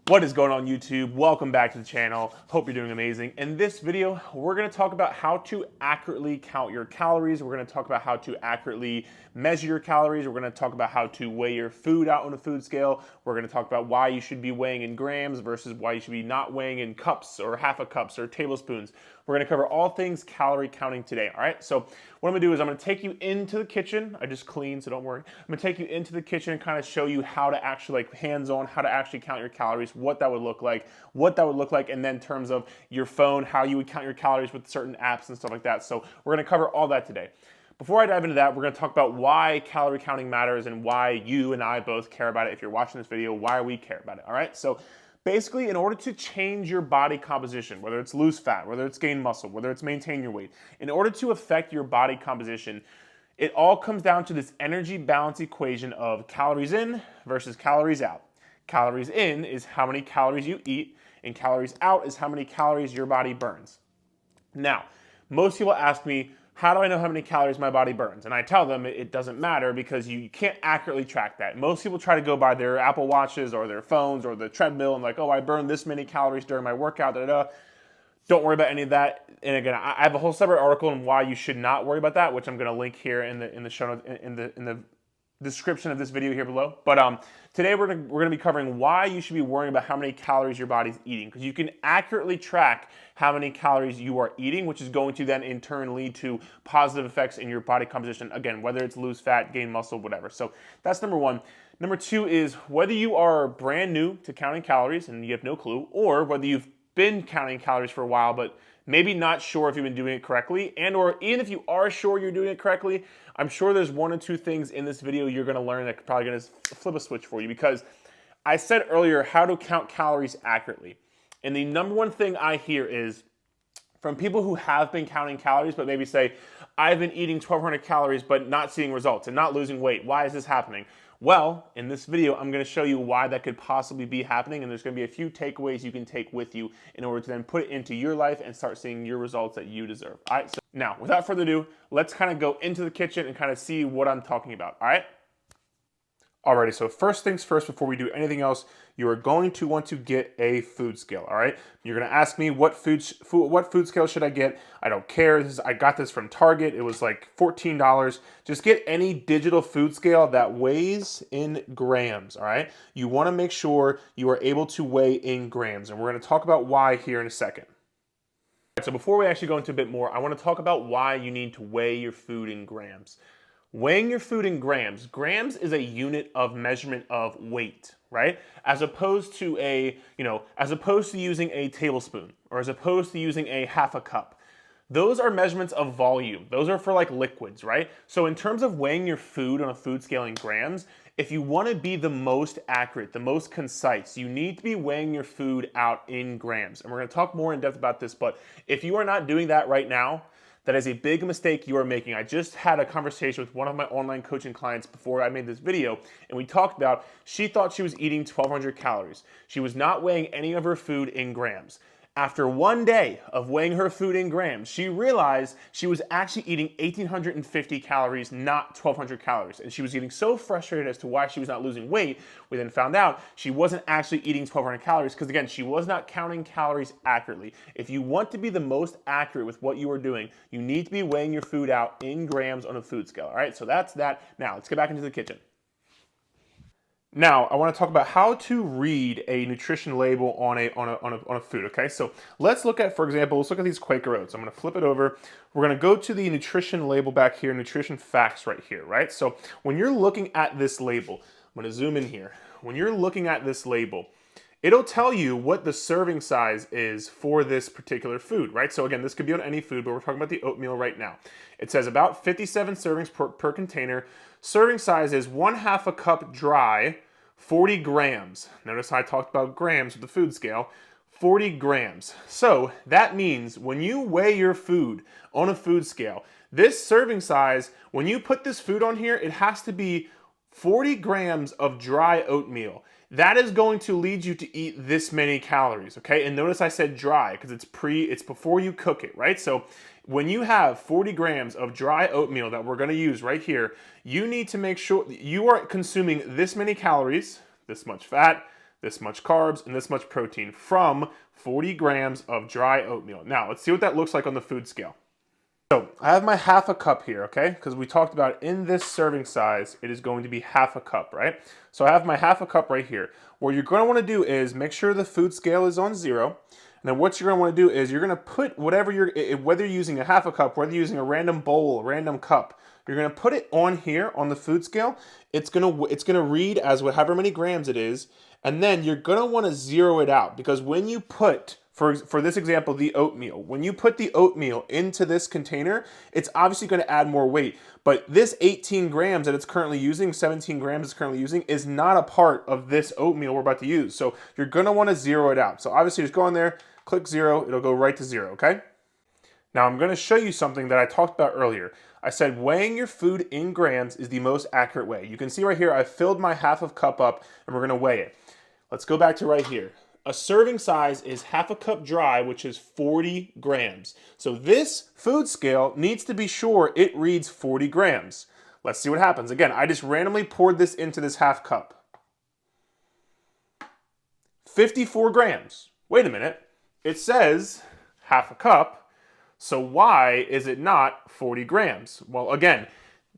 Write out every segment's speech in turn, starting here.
What is going on YouTube? Welcome back to the channel. Hope you're doing amazing. In this video, we're going to talk about how to accurately count your calories. We're going to talk about how to accurately measure your calories. We're going to talk about how to weigh your food out on a food scale. We're going to talk about why you should be weighing in grams versus why you should be not weighing in cups or half a cups or tablespoons. We're going to cover all things calorie counting today, all right? So what I'm going to do is I'm going to take you into the kitchen. I just cleaned, so don't worry. I'm going to take you into the kitchen and kind of show you how to actually, like hands-on, how to actually count your calories, what that would look like, and then in terms of your phone, how you would count your calories with certain apps and stuff like that. So we're going to cover all that today. Before I dive into that, we're going to talk about why calorie counting matters and why you and I both care about it. If you're watching this video, why we care about it, all right? So basically, in order to change your body composition, whether it's lose fat, whether it's gain muscle, whether it's maintain your weight, in order to affect your body composition, it all comes down to this energy balance equation of calories in versus calories out. Calories in is how many calories you eat, and calories out is how many calories your body burns. Now, most people ask me, how do I know how many calories my body burns? And I tell them it doesn't matter because you can't accurately track that. Most people try to go by their Apple Watches or their phones or the treadmill and like, oh, I burned this many calories during my workout, da da da. Don't worry about any of that. And again, I have a whole separate article on why you should not worry about that, which I'm going to link here in the show notes, in the description of this video here below. But today we're gonna be covering why you should be worrying about how many calories your body's eating, because you can accurately track how many calories you are eating, which is going to then in turn lead to positive effects in your body composition. Again, whether it's lose fat, gain muscle, whatever. So that's number one. Number two is whether you are brand new to counting calories and you have no clue, or whether you've been counting calories for a while but maybe not sure if you've been doing it correctly, and or even if you are sure you're doing it correctly, I'm sure there's one or two things in this video you're gonna learn that probably gonna flip a switch for you, because I said earlier how to count calories accurately. And the number one thing I hear is from people who have been counting calories but maybe say, I've been eating 1,200 calories but not seeing results and not losing weight. Why is this happening? Well, in this video, I'm going to show you why that could possibly be happening, and there's going to be a few takeaways you can take with you in order to then put it into your life and start seeing your results that you deserve. All right, so now, without further ado, let's kind of go into the kitchen and kind of see what I'm talking about, all right? Alrighty, so first things first, before we do anything else, you are going to want to get a food scale, all right? You're gonna ask me what food scale should I get? I don't care. I got this from Target. It was like $14. Just get any digital food scale that weighs in grams, all right? You wanna make sure you are able to weigh in grams, and we're gonna talk about why here in a second. So before we actually go into a bit more, I wanna talk about why you need to weigh your food in grams. Weighing your food in grams. Grams is a unit of measurement of weight, right? As opposed to using a tablespoon or as opposed to using a half a cup. Those are measurements of volume. Those are for like liquids, right? So in terms of weighing your food on a food scale in grams, if you want to be the most accurate, the most concise, you need to be weighing your food out in grams. And we're going to talk more in depth about this, but if you are not doing that right now, that is a big mistake you are making. I just had a conversation with one of my online coaching clients before I made this video, and we talked about, she thought she was eating 1,200 calories. She was not weighing any of her food in grams. After one day of weighing her food in grams, she realized she was actually eating 1,850 calories, not 1,200 calories. And she was getting so frustrated as to why she was not losing weight. We then found out she wasn't actually eating 1,200 calories because, again, she was not counting calories accurately. If you want to be the most accurate with what you are doing, you need to be weighing your food out in grams on a food scale. All right, so that's that. Now, let's get back into the kitchen. Now, I want to talk about how to read a nutrition label on a food, okay? So let's look at, for example, let's look at these Quaker Oats. I'm going to flip it over. We're going to go to the nutrition label back here, nutrition facts right here, right? So when you're looking at this label, I'm going to zoom in here. When you're looking at this label, it'll tell you what the serving size is for this particular food, right? So again, this could be on any food, but we're talking about the oatmeal right now. It says about 57 servings per container. Serving size is 1/2 a cup dry, 40 grams. Notice I talked about grams with the food scale. 40 grams. So that means when you weigh your food on a food scale, this serving size, when you put this food on here, it has to be 40 grams of dry oatmeal. That is going to lead you to eat this many calories, okay? And notice I said dry because it's before you cook it, right? So when you have 40 grams of dry oatmeal that we're going to use right here, you need to make sure that you are consuming this many calories, this much fat, this much carbs, and this much protein from 40 grams of dry oatmeal. Now, let's see what that looks like on the food scale. So I have my half a cup here, okay? Because we talked about in this serving size, it is going to be half a cup, right? So I have my half a cup right here. What you're going to want to do is make sure the food scale is on 0. And then what you're going to want to do is you're going to put whatever whether you're using a half a cup, whether you're using a random bowl, a random cup, you're going to put it on here on the food scale. It's going to read as however many grams it is. And then you're going to want to zero it out, because when you put, for this example, the oatmeal, when you put the oatmeal into this container, it's obviously going to add more weight. But this 18 grams that it's currently using, 17 grams it's currently using, is not a part of this oatmeal we're about to use. So you're going to want to zero it out. So obviously just go in there, click 0, it'll go right to 0, okay? Now I'm going to show you something that I talked about earlier. I said weighing your food in grams is the most accurate way. You can see right here, I filled my half of cup up and we're going to weigh it. Let's go back to right here. A serving size is half a cup dry, which is 40 grams. So this food scale needs to be sure it reads 40 grams. Let's see what happens. Again, I just randomly poured this into this half cup. 54 grams. Wait a minute. It says half a cup, so why is it not 40 grams? Well, again,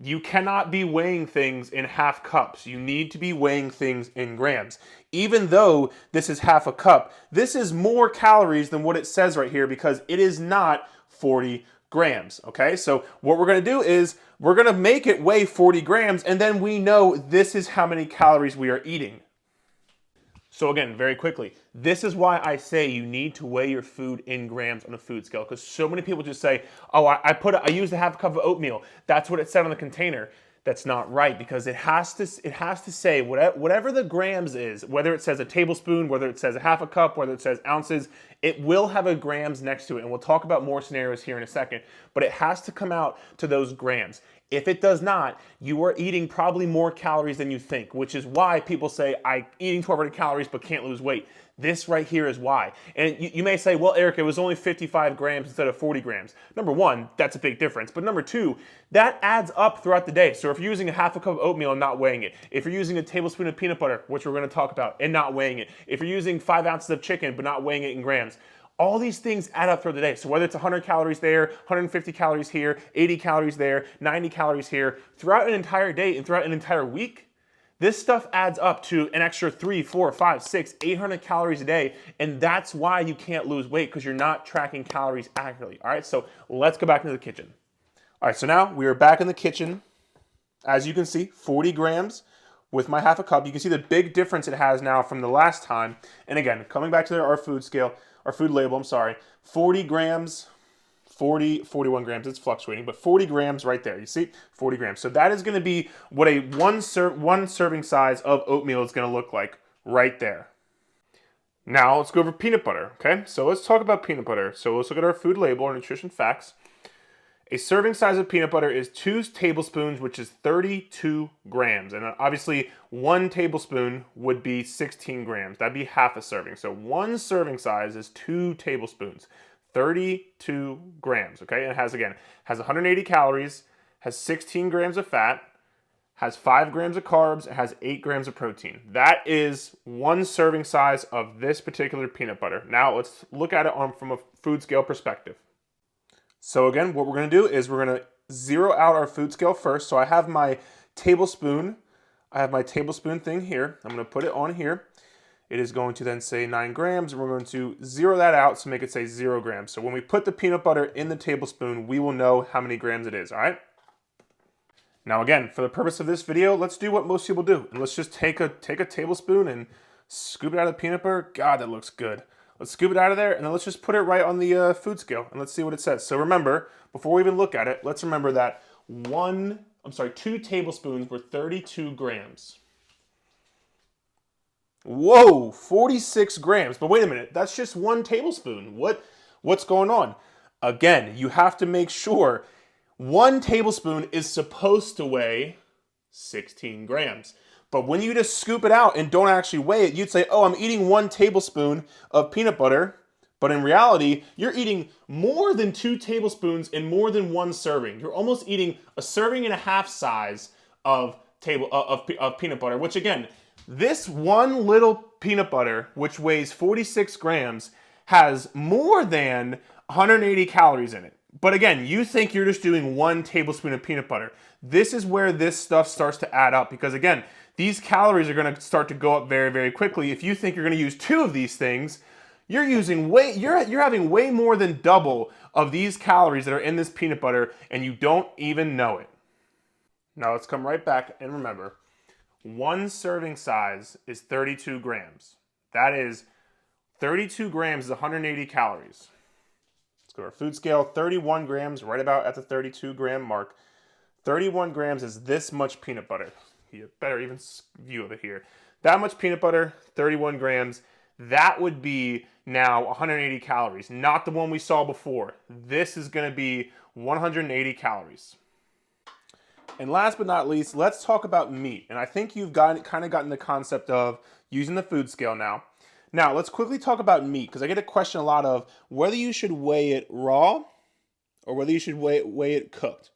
you cannot be weighing things in half cups. You need to be weighing things in grams. Even though this is half a cup, this is more calories than what it says right here because it is not 40 grams, okay? So what we're gonna do is we're gonna make it weigh 40 grams and then we know this is how many calories we are eating. So again, very quickly, this is why I say you need to weigh your food in grams on a food scale, because so many people just say, oh, I used a half cup of oatmeal. That's what it said on the container. That's not right, because it has to say whatever the grams is, whether it says a tablespoon, whether it says a half a cup, whether it says ounces, it will have a grams next to it. And we'll talk about more scenarios here in a second, but it has to come out to those grams. If it does not, you are eating probably more calories than you think, which is why people say, I'm eating 1,200 calories but can't lose weight. This right here is why. And you may say, well, Eric, it was only 55 grams instead of 40 grams. Number one, that's a big difference. But number two, that adds up throughout the day. So if you're using a half a cup of oatmeal and not weighing it, if you're using a tablespoon of peanut butter, which we're going to talk about, and not weighing it, if you're using 5 ounces of chicken but not weighing it in grams, all these things add up throughout the day. So whether it's 100 calories there, 150 calories here, 80 calories there, 90 calories here, throughout an entire day and throughout an entire week, this stuff adds up to an extra 3, 4, 5, 6, 800 calories a day. And that's why you can't lose weight, because you're not tracking calories accurately. All right, so let's go back into the kitchen. All right, so now we are back in the kitchen. As you can see, 40 grams with my half a cup. You can see the big difference it has now from the last time. And again, coming back to our food scale, our food label, I'm sorry, 40 grams, 41 grams, it's fluctuating, but 40 grams right there, you see, 40 grams. So that is gonna be what a one serving size of oatmeal is gonna look like right there. Now let's go over peanut butter, okay? So let's talk about peanut butter. So let's look at our food label, our nutrition facts. A serving size of peanut butter is 2 tablespoons, which is 32 grams. And obviously 1 tablespoon would be 16 grams. That'd be half a serving. So 1 serving size is 2 tablespoons, 32 grams, okay? And it has 180 calories, has 16 grams of fat, has 5 grams of carbs, it has 8 grams of protein. That is 1 serving size of this particular peanut butter. Now let's look at it from a food scale perspective. So again, what we're going to do is we're going to zero out our food scale first. So I have my tablespoon. Thing here. I'm going to put it on here. It is going to then say 9 grams, and we're going to zero that out to make it say 0 grams. So when we put the peanut butter in the tablespoon, we will know how many grams it is, all right? Now again, for the purpose of this video, let's do what most people do. And let's just take a tablespoon and scoop it out of the peanut butter. God, that looks good. Let's scoop it out of there, and then let's just put it right on the food scale, and let's see what it says. So remember, before we even look at it, let's remember that 2 tablespoons were 32 grams. Whoa, 46 grams. But wait a minute, that's just 1 tablespoon. What's going on? Again, you have to make sure 1 tablespoon is supposed to weigh 16 grams. But when you just scoop it out and don't actually weigh it, you'd say, oh, I'm eating 1 tablespoon of peanut butter. But in reality, you're eating more than 2 tablespoons and more than 1 serving. You're almost eating a serving and a half size of peanut butter, which again, This one little peanut butter, which weighs 46 grams, has more than 180 calories in it. But again, you think you're just doing 1 tablespoon of peanut butter. This is where this stuff starts to add up, because again, these calories are going to start to go up very, very quickly. If you think you're going to use 2 of these things, you're having way more than double of these calories that are in this peanut butter, and you don't even know it. Now let's come right back and remember, 1 serving size is 32 grams. That is 32 grams is 180 calories. Let's go to our food scale. 31 grams, right about at the 32 gram mark. 31 grams is this much peanut butter. You better even view of it here. That much peanut butter, 31 grams. That would be now 180 calories, not the one we saw before. This is going to be 180 calories. And last but not least, let's talk about meat. And I think you've kind of gotten the concept of using the food scale now. Now, let's quickly talk about meat, because I get a question a lot of whether you should weigh it raw or whether you should weigh it cooked.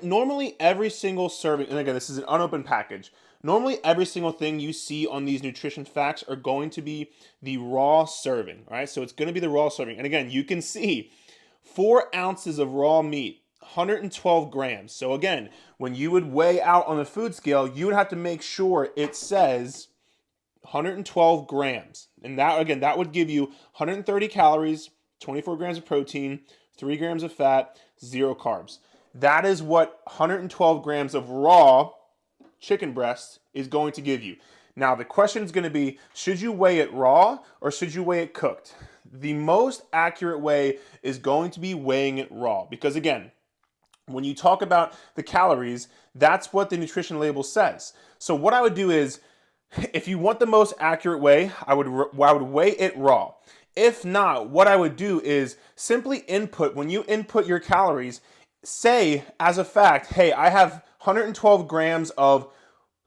Normally, every single serving, and again, this is an unopened package. Normally, every single thing you see on these nutrition facts are going to be the raw serving, all right? So it's going to be the raw serving. And again, you can see 4 ounces of raw meat, 112 grams. So again, when you would weigh out on the food scale, you would have to make sure it says 112 grams. And that, again, that would give you 130 calories, 24 grams of protein, 3 grams of fat, 0 carbs. That is what 112 grams of raw chicken breast is going to give you. Now, the question is going to be, should you weigh it raw or should you weigh it cooked? The most accurate way is going to be weighing it raw, because again, when you talk about the calories, that's what the nutrition label says. So what I would do is, if you want the most accurate way, I would weigh it raw. If not, what I would do is simply input, when you input your calories, say as a fact, hey, I have 112 grams of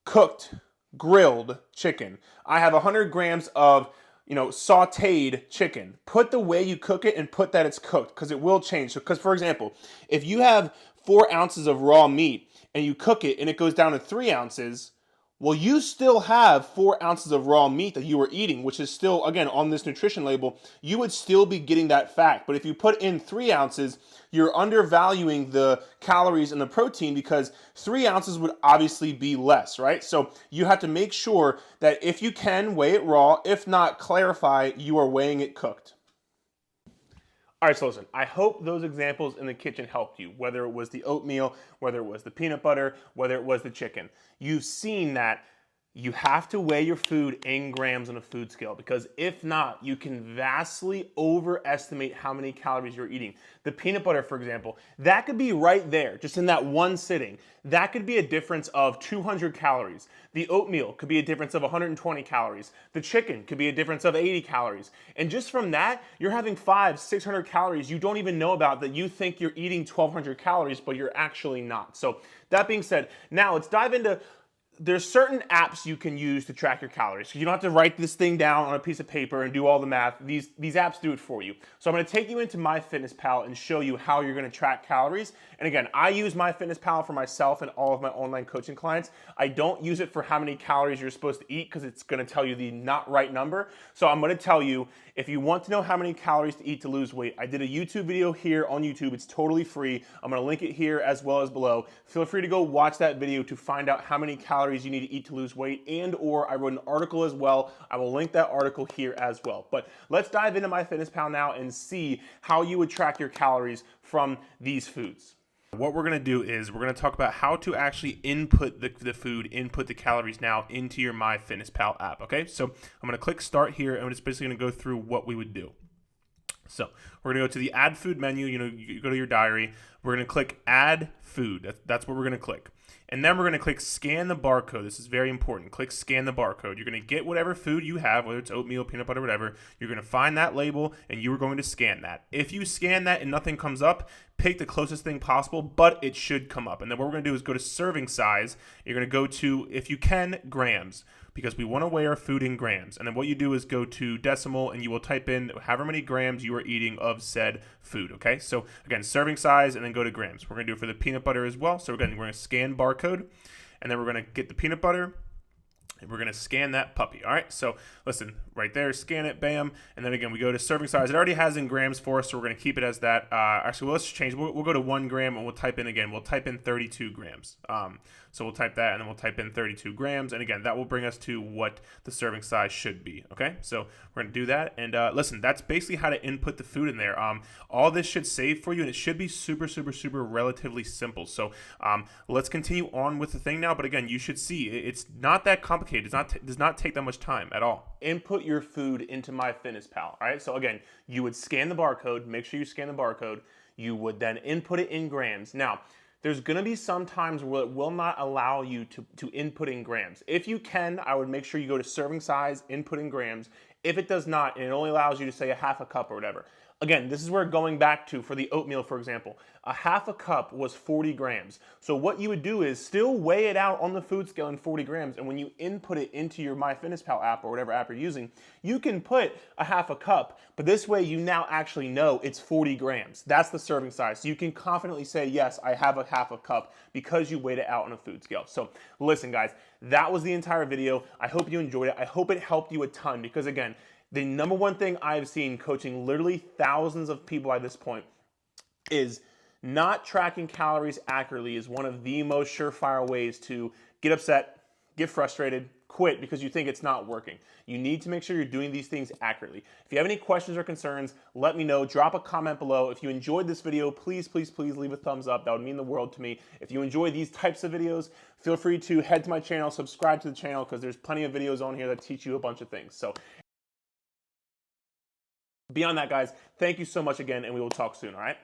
cooked, grilled chicken. I have 100 grams of sauteed chicken. Put the way you cook it and put that it's cooked, because it will change. So, because for example, if you have 4 ounces of raw meat and you cook it and it goes down to 3 ounces, well, you still have 4 ounces of raw meat that you were eating, which is still, again, on this nutrition label, you would still be getting that fact. But if you put in 3 ounces, you're undervaluing the calories and the protein, because 3 ounces would obviously be less, right? So you have to make sure that if you can, weigh it raw. If not, clarify you are weighing it cooked. All right, so listen, I hope those examples in the kitchen helped you, whether it was the oatmeal, whether it was the peanut butter, whether it was the chicken. You've seen that you have to weigh your food in grams on a food scale, because if not, you can vastly overestimate how many calories you're eating. The peanut butter, for example, that could be right there, just in that one sitting. That could be a difference of 200 calories. The oatmeal could be a difference of 120 calories. The chicken could be a difference of 80 calories. And just from that, you're having 500-600 calories you don't even know about, that you think you're eating 1,200 calories, but you're actually not. So that being said, now let's dive into, there's certain apps you can use to track your calories. So you don't have to write this thing down on a piece of paper and do all the math. These apps do it for you. So I'm going to take you into MyFitnessPal and show you how you're going to track calories. And again, I use MyFitnessPal for myself and all of my online coaching clients. I don't use it for how many calories you're supposed to eat, because it's going to tell you the not right number. So I'm going to tell you, if you want to know how many calories to eat to lose weight, I did a YouTube video here on YouTube. It's totally free. I'm going to link it here as well as below. Feel free to go watch that video to find out how many calories you need to eat to lose weight, and or I wrote an article as well. I will link that article here as well. But let's dive into MyFitnessPal now and see how you would track your calories from these foods. What we're going to do is we're going to talk about how to actually input the food, input the calories now into your MyFitnessPal app, okay? So I'm going to click start here, and I'm just basically going to go through what we would do. So we're going to go to the add food menu, you go to your diary. We're going to click add food. That's what we're going to click. And then we're going to click scan the barcode. This is very important. Click scan the barcode. You're going to get whatever food you have, whether it's oatmeal, peanut butter, whatever. You're going to find that label and you are going to scan that. If you scan that and nothing comes up, pick the closest thing possible, but it should come up. And then what we're going to do is go to serving size. You're going to go to, if you can, grams, because we want to weigh our food in grams. And then what you do is go to decimal and you will type in however many grams you are eating of said food, okay? So again, serving size and then go to grams. We're going to do it for the peanut butter as well. So again, we're going to scan barcode and then we're going to get the peanut butter. And we're gonna scan that puppy. All right, so listen, right there, scan it, bam. And then again, we go to serving size. It already has in grams for us, so we're gonna keep it as that. Actually, well, let's change. We'll go to 1 gram and we'll type in again. We'll type in 32 grams. So we'll type that and then we'll type in 32 grams. And again, that will bring us to what the serving size should be. Okay, so we're gonna do that. And listen, that's basically how to input the food in there. All this should save for you, and it should be super, super, super relatively simple. So let's continue on with the thing now. But again, you should see it's not that complicated. It does not take that much time at all. Input your food into MyFitnessPal. All right. So again, you would scan the barcode. Make sure you scan the barcode. You would then input it in grams. Now, there's going to be some times where it will not allow you to input in grams. If you can, I would make sure you go to serving size, input in grams. If it does not, and it only allows you to say a half a cup or whatever. Again, this is where going back to, for the oatmeal, for example, a half a cup was 40 grams. So what you would do is still weigh it out on the food scale in 40 grams. And when you input it into your MyFitnessPal app or whatever app you're using, you can put a half a cup, but this way you now actually know it's 40 grams. That's the serving size. So you can confidently say, yes, I have a half a cup because you weighed it out on a food scale. So listen, guys, that was the entire video. I hope you enjoyed it. I hope it helped you a ton because, again, the number one thing I've seen coaching literally thousands of people at this point is not tracking calories accurately is one of the most surefire ways to get upset, get frustrated, quit because you think it's not working. You need to make sure you're doing these things accurately. If you have any questions or concerns, let me know. Drop a comment below. If you enjoyed this video, please, please, please leave a thumbs up. That would mean the world to me. If you enjoy these types of videos, feel free to head to my channel, subscribe to the channel because there's plenty of videos on here that teach you a bunch of things. So beyond that, guys, thank you so much again, and we will talk soon, all right?